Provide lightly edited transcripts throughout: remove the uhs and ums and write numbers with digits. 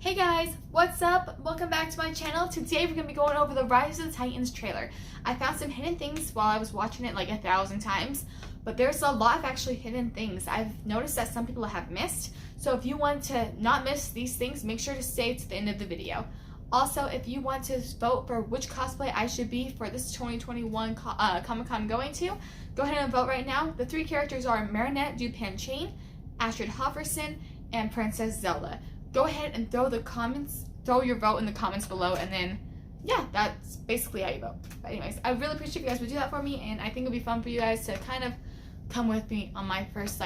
Hey guys, what's up? Welcome back to my channel. Today we're going to be going over the Rise of the Titans trailer. I found some hidden things while I was watching it like 1,000 times, but there's a lot of actually hidden things I've noticed that some people have missed. So if you want to not miss these things, make sure to stay to the end of the video. Also, if you want to vote for which cosplay I should be for this 2021 Comic-Con I'm going to, go ahead and vote right now. The three characters are Marinette Dupain-Chain, Astrid Hofferson, and Princess Zelda. Go ahead and throw your vote in the comments below, and then yeah, that's basically how you vote. But anyways, I really appreciate if you guys would do that for me, and I think it'll be fun for you guys to kind of come with me on my first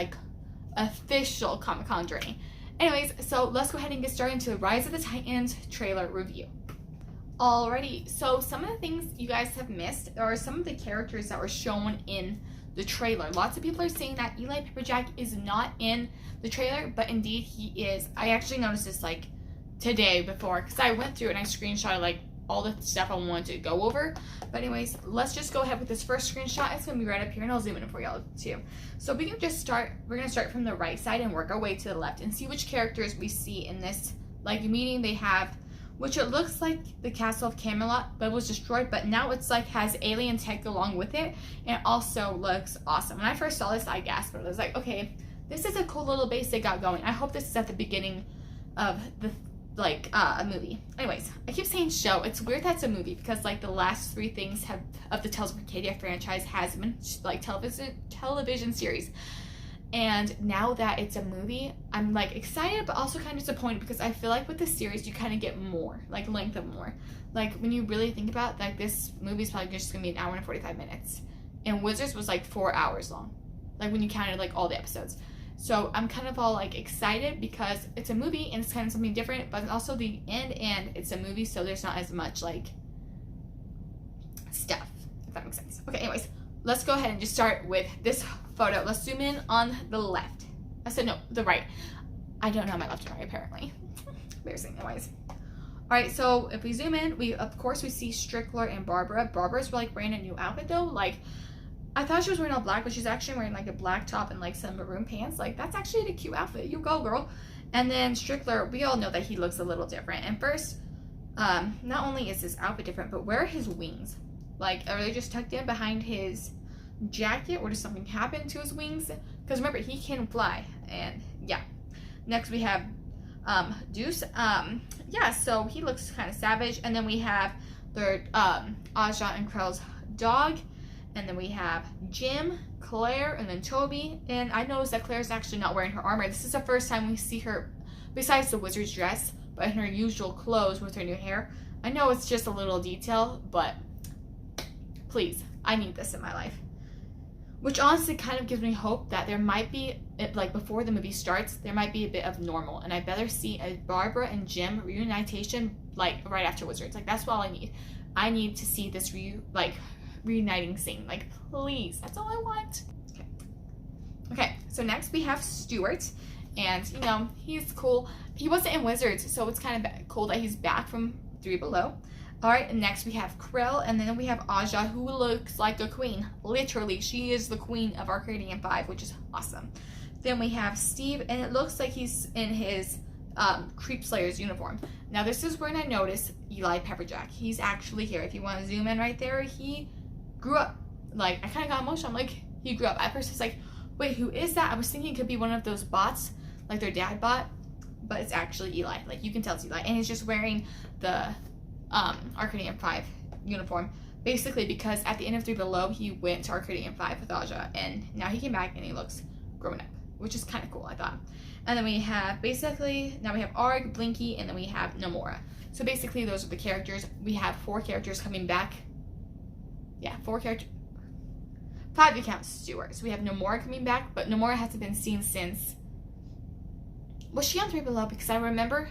official Comic-Con journey. Anyways, so let's go ahead and get started into the Rise of the Titans trailer review. Alrighty, so some of the things you guys have missed are some of the characters that were shown in the trailer. Lots of people are saying that Eli Pepperjack is not in the trailer, but indeed he is. I actually noticed this today before, because I went through and I screenshotted all the stuff I wanted to go over. But anyways, let's just go ahead with this first screenshot. It's gonna be right up here, and I'll zoom in for y'all too. So we can just start. We're gonna start from the right side and work our way to the left and see which characters we see in this meeting they have. Which it looks like the Castle of Camelot, but it was destroyed, but now it's has alien tech along with it, and it also looks awesome. When I first saw this, I gasped, but I was like, okay, this is a cool little base they got going. I hope this is at the beginning of the a movie. Anyways, I keep saying show. It's weird that it's a movie because the last three things of the Tales of Arcadia franchise has been television series. And now that it's a movie, I'm excited but also kind of disappointed because I feel with this series you kind of get more, length of more. When you really think about this movie is probably just gonna be an hour and 45 minutes. And Wizards was 4 hours long. When you counted all the episodes. So I'm kind of all excited because it's a movie and it's kind of something different, but also the end and it's a movie, so there's not as much stuff, if that makes sense. Okay, anyways, let's go ahead and just start with this photo. Let's zoom in on the left. I said no, the right. I don't know my left and right apparently. Embarrassing. Anyways. Alright, so if we zoom in, of course we see Strickler and Barbara. Barbara's wearing a new outfit though. I thought she was wearing all black, but she's actually wearing a black top and some maroon pants. That's actually a cute outfit. You go, girl. And then Strickler, we all know that he looks a little different. And first, not only is his outfit different, but where are his wings? Are they just tucked in behind his jacket, or does something happen to his wings? Because remember, he can fly. And yeah. Next we have Deuce. Yeah, so he looks kind of savage. And then we have third Aja and Krell's dog. And then we have Jim, Claire, and then Toby. And I noticed that Claire's actually not wearing her armor. This is the first time we see her, besides the wizard's dress, but in her usual clothes with her new hair. I know it's just a little detail, but please, I need this in my life. Which honestly kind of gives me hope that there might be, before the movie starts, there might be a bit of normal. And I better see a Barbara and Jim reunitation, right after Wizards. That's all I need. I need to see this reuniting scene. Please. That's all I want. Okay, so next we have Stuart. And, he's cool. He wasn't in Wizards, so it's kind of cool that he's back from Three Below. Alright, and next we have Krell, and then we have Aja, who looks like a queen. Literally, she is the queen of Arcadian 5, which is awesome. Then we have Steve, and it looks like he's in his Creep Slayer's uniform. Now, this is when I noticed Eli Pepperjack. He's actually here. If you want to zoom in right there, he grew up. I kind of got emotional. I'm he grew up. At first, it's wait, who is that? I was thinking it could be one of those bots, their dad bot, but it's actually Eli. You can tell it's Eli. And he's just wearing the Arcadian 5 uniform, basically because at the end of Three Below he went to Arcadian 5 with Aja, and now he came back and he looks grown up, which is kind of cool, I thought. And then we have now we have Arg, Blinky, and then we have Nomura. So basically those are the characters. We have 4 characters coming back. Yeah, 4 characters. 5 if you count Stuart. So we have Nomura coming back, but Nomura hasn't been seen since. Was she on Three Below? Because I remember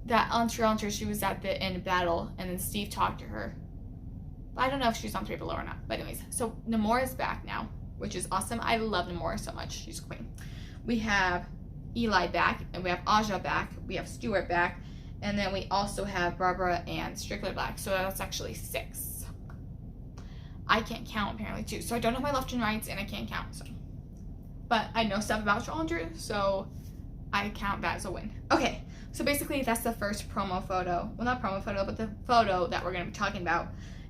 that on Treelanter she was at the end battle, and then Steve talked to her. But I don't know if she's on Three Below or not. But anyways, so Nomura's back now, which is awesome. I love Nomura so much. She's a queen. We have Eli back, and we have Aja back. We have Stuart back, and then we also have Barbara and Strickler back. So that's actually 6. I can't count apparently too. So I don't know my left and rights, and I can't count. So, but I know stuff about Treelanter, so I count that as a win. Okay, So basically, that's the first promo photo. Well, not promo photo, but the photo that we're going to be talking about.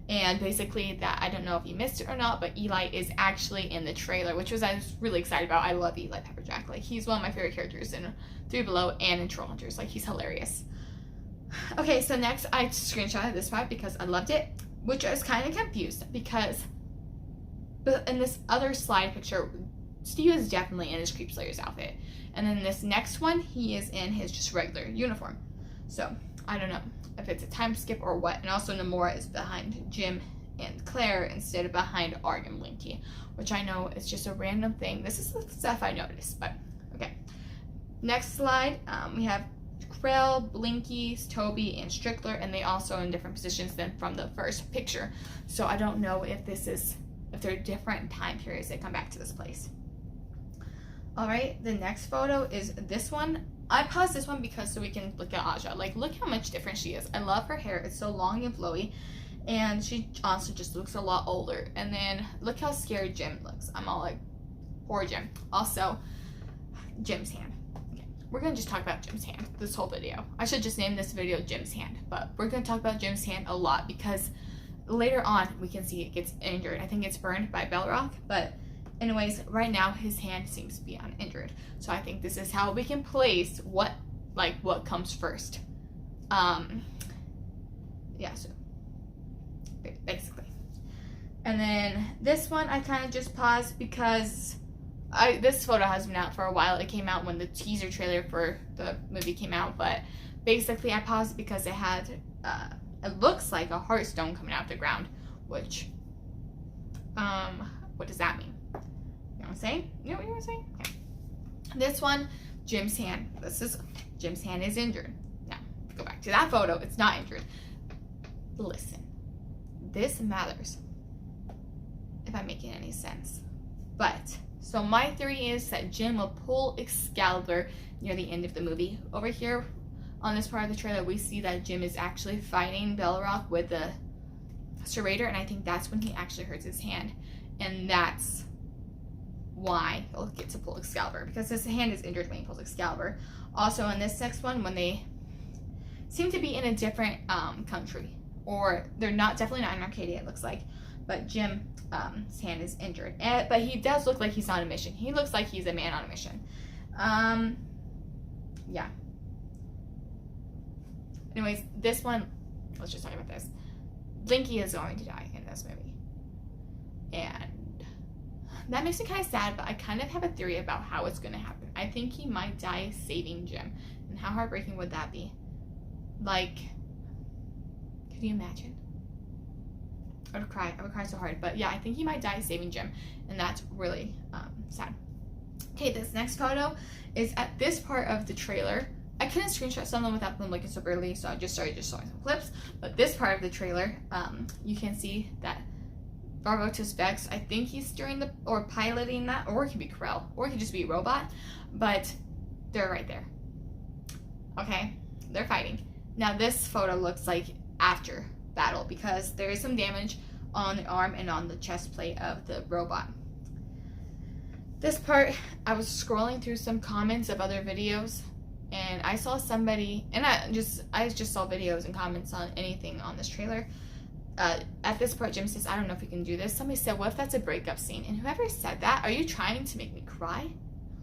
And basically, that I don't know if you missed it or not, but Eli is actually in the trailer, which I was really excited about. I love Eli Pepperjack. Like, he's one of my favorite characters in Three Below and in Trollhunters. Like, he's hilarious. Okay, so next I screenshotted this part because I loved it, which I was kind of confused because in this other slide picture, Steve is definitely in his Creep Slayer's outfit. And then this next one, he is in his just regular uniform. So, I don't know if it's a time skip or what. And also Nomura is behind Jim and Claire instead of behind Art and Blinky, which I know is just a random thing. This is the stuff I noticed, but okay. Next slide, we have Krell, Blinky, Toby, and Strickler, and they also in different positions than from the first picture. So I don't know if they're different time periods they come back to this place. Alright, the next photo is this one. I paused this one because so we can look at Aja. Like, look how much different she is. I love her hair. It's so long and flowy. And she also just looks a lot older. And then look how scared Jim looks. I'm all like, poor Jim. Also, Jim's hand. Okay, we're going to just talk about Jim's hand this whole video. I should just name this video Jim's hand. But we're going to talk about Jim's hand a lot because later on we can see it gets injured. I think it's burned by Belrock. But anyways, right now his hand seems to be uninjured. So I think this is how we can place what comes first. Yeah, so basically. And then this one I kind of just paused because this photo has been out for a while. It came out when the teaser trailer for the movie came out, but basically I paused it because it had it looks like a heartstone coming out of the ground, which what does that mean? You know what I'm saying? You know what you want to say? Okay. This one, Jim's hand. Jim's hand is injured. Now, go back to that photo. It's not injured. Listen, this matters if I'm making any sense. But, so my theory is that Jim will pull Excalibur near the end of the movie. Over here on this part of the trailer, we see that Jim is actually fighting Belrock with the serrator, and I think that's when he actually hurts his hand. And that's why he'll get to pull Excalibur, because his hand is injured when he pulls Excalibur. Also, in this next one, when they seem to be in a different country, or they're definitely not in Arcadia, it looks like, but Jim's hand is injured. But he does look like he's on a mission. He looks like he's a man on a mission. Yeah. Anyways, this one, let's just talk about this. Blinky is going to die in this movie. And that makes me kind of sad, but I kind of have a theory about how it's going to happen. I think he might die saving Jim. And how heartbreaking would that be? Like, could you imagine? I would cry. I would cry so hard. But yeah, I think he might die saving Jim. And that's really sad. Okay, this next photo is at this part of the trailer. I couldn't screenshot some of them without them looking so early, so I just started showing some clips. But this part of the trailer, you can see that Barbotus Vex, I think he's piloting that, or it could be Krell, or it could just be a robot, but they're right there. Okay, they're fighting. Now this photo looks like after battle because there is some damage on the arm and on the chest plate of the robot. This part, I was scrolling through some comments of other videos, and I saw somebody, and I just saw videos and comments on anything on this trailer. At this part, Jim says, I don't know if we can do this. Somebody said, what if that's a breakup scene? And whoever said that, are you trying to make me cry?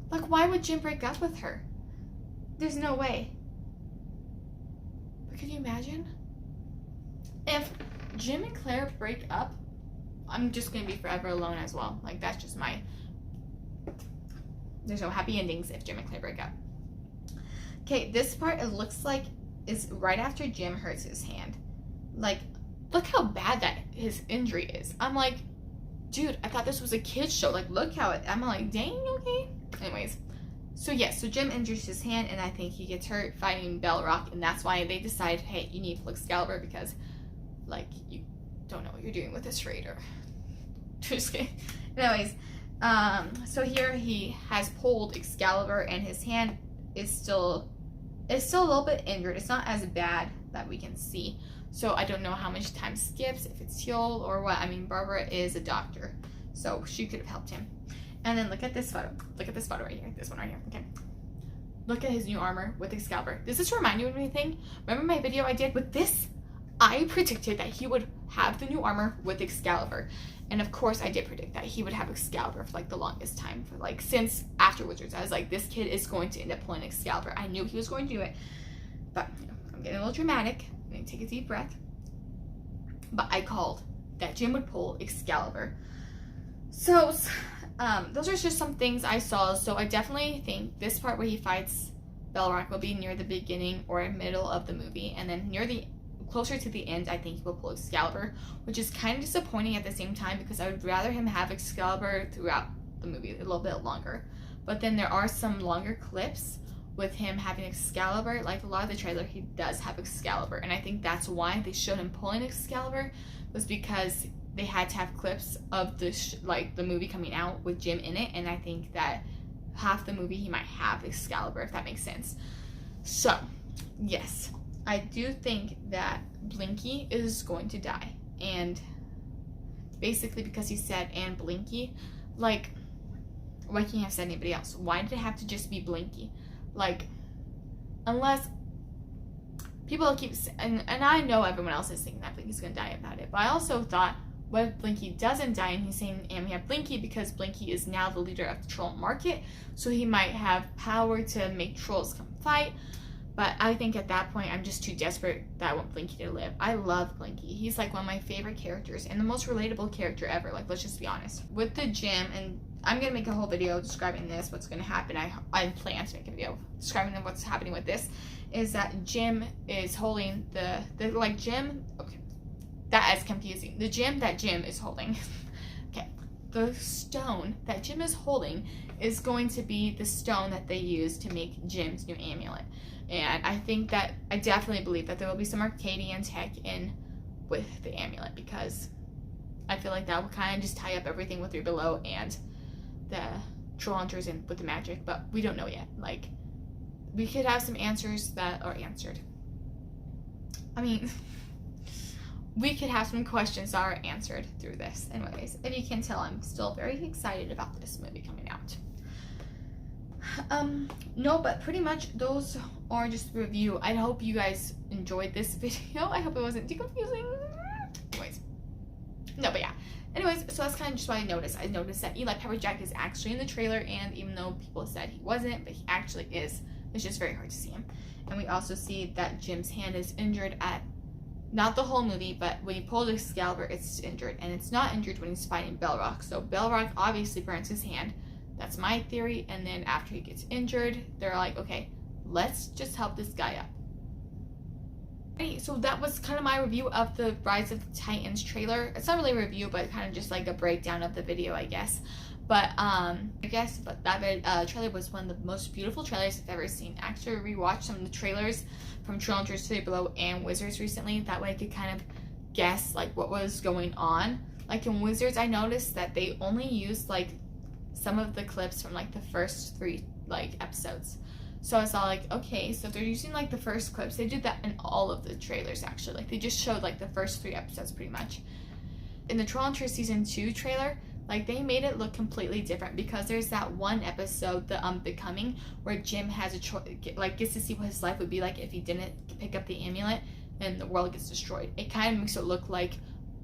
Like, why would Jim break up with her? There's no way. But could you imagine? If Jim and Claire break up, I'm just going to be forever alone as well. Like, that's just there's no happy endings if Jim and Claire break up. Okay, this part, it looks like is right after Jim hurts his hand. Like, look how bad that his injury is. I'm like, dude, I thought this was a kid's show. Like, look how I'm like, dang, okay. Anyways, so yes, so Jim injures his hand, and I think he gets hurt fighting Belrock, and that's why they decide, hey, you need to pull Excalibur because, like, you don't know what you're doing with this raider. Just kidding. Anyways, so here he has pulled Excalibur, and his hand is still a little bit injured. It's not as bad that we can see. So I don't know how much time skips, if it's healed or what. I mean, Barbara is a doctor, so she could have helped him. And then look at this photo. Look at this photo right here. This one right here. Okay. look at his new armor with Excalibur. Does this remind you of anything? Remember my video I did with this? I predicted that he would have the new armor with Excalibur. And of course I did predict that he would have Excalibur for like the longest time, for like since after Wizards. I was like, this kid is going to end up pulling Excalibur. I knew he was going to do it. But you know, I'm getting a little dramatic. I'm going to take a deep breath. But I called that Jim would pull Excalibur. So those are just some things I saw. So I definitely think this part where he fights Belrock will be near the beginning or middle of the movie, and then closer to the end, I think he will pull Excalibur, which is kind of disappointing at the same time because I would rather him have Excalibur throughout the movie, a little bit longer. But then there are some longer clips with him having Excalibur. Like a lot of the trailer, he does have Excalibur, and I think that's why they showed him pulling Excalibur, was because they had to have clips of the movie coming out with Jim in it, and I think that half the movie he might have Excalibur, if that makes sense. So, yes, I do think that Blinky is going to die, and basically because he said and Blinky, like, why can't you have said anybody else? Why did it have to just be Blinky? Like, unless people keep, and I know everyone else is thinking that Blinky's gonna die about it, but I also thought, what if Blinky doesn't die and he's saying, and we have Blinky because Blinky is now the leader of the troll market, so he might have power to make trolls come fight. But I think at that point, I'm just too desperate that I want Blinky to live. I love Blinky. He's like one of my favorite characters and the most relatable character ever. Like, let's just be honest. With the gym, and I'm going to make a whole video describing this, what's going to happen. I plan to make a video describing what's happening with this, is that Jim is holding okay, that is confusing. The gem that Jim is holding, okay, the stone that Jim is holding is going to be the stone that they use to make Jim's new amulet. And I definitely believe that there will be some Arcadian tech in with the amulet, because I feel like that will kind of just tie up everything with 3 Below and the Troll Hunters and with the magic, but we don't know yet. Like, we could have some answers that are answered. I mean, we could have some questions that are answered through this. Anyways, if you can tell, I'm still very excited about this movie coming out. No, but pretty much those are just review. I hope you guys enjoyed this video. I hope it wasn't too confusing. Anyways, no, but yeah. Anyways, so that's kind of just what I noticed. I noticed that Eli Pepperjack is actually in the trailer, and even though people said he wasn't, but he actually is. It's just very hard to see him. And we also see that Jim's hand is injured at, not the whole movie, but when he pulls Excalibur, it's injured. And it's not injured when he's fighting Belrock. So Belrock obviously burns his hand. That's my theory. And then after he gets injured, they're like, okay, let's just help this guy up. Okay, so that was kind of my review of the Rise of the Titans trailer. It's not really a review, but kind of just like a breakdown of the video, I guess. But that trailer was one of the most beautiful trailers I've ever seen. I actually rewatched some of the trailers from Troll Hunters, 3 Below, and Wizards recently. That way I could kind of guess like what was going on. Like in Wizards, I noticed that they only used like some of the clips from like the first 3 like episodes. So I was all like, okay, so if they're using like the first clips, they did that in all of the trailers actually. Like they just showed like the first 3 episodes pretty much. In the Troll Hunters Season 2 trailer, like they made it look completely different, because there's that one episode, the Becoming, where Jim has a gets to see what his life would be like if he didn't pick up the amulet and the world gets destroyed. It kind of makes it look like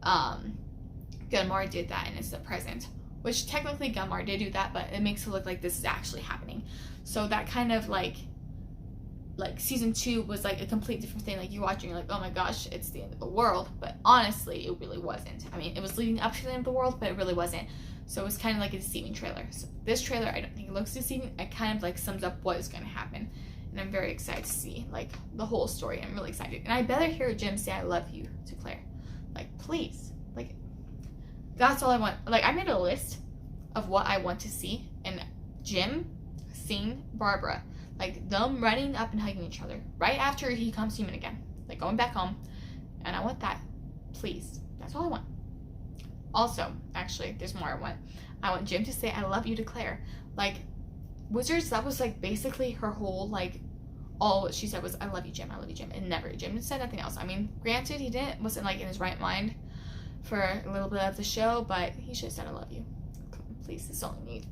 Gunmar did that and it's the present, which technically Gunmar did do that, but it makes it look like this is actually happening. So that kind of like Season 2 was like a complete different thing. Like you watching, you're like, oh my gosh, it's the end of the world. But honestly, it really wasn't. I mean, it was leading up to the end of the world, but it really wasn't. So it was kind of like a deceiving trailer. So this trailer, I don't think it looks deceiving. It kind of like sums up what is going to happen. And I'm very excited to see like the whole story. I'm really excited. And I better hear Jim say I love you to Claire. Like, please. Like, that's all I want. Like, I made a list of what I want to see. And Jim seeing Barbara. Like, them running up and hugging each other right after he becomes human again. Like, going back home. And I want that. Please. That's all I want. Also, actually, there's more I want. I want Jim to say, I love you to Claire. Like, Wizards, that was, like, basically her whole, like, all she said was, I love you, Jim. I love you, Jim. And never. Jim said nothing else. I mean, granted, he wasn't, like, in his right mind for a little bit of the show, but he should have said, I love you. Please, this is all I need.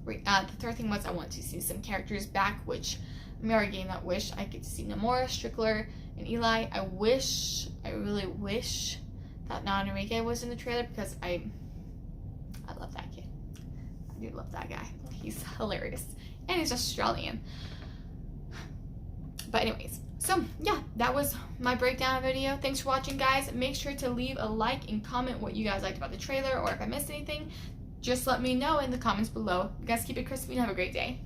The third thing was I want to see some characters back, which I'm already getting that wish. I get to see Namora, Strickler, and Eli. I really wish that Nana Enrique was in the trailer, because I love that kid. I do love that guy. He's hilarious. And he's Australian. But anyways, so yeah, that was my breakdown video. Thanks for watching, guys. Make sure to leave a like and comment what you guys liked about the trailer, or if I missed anything, just let me know in the comments below. You guys keep it crispy and have a great day.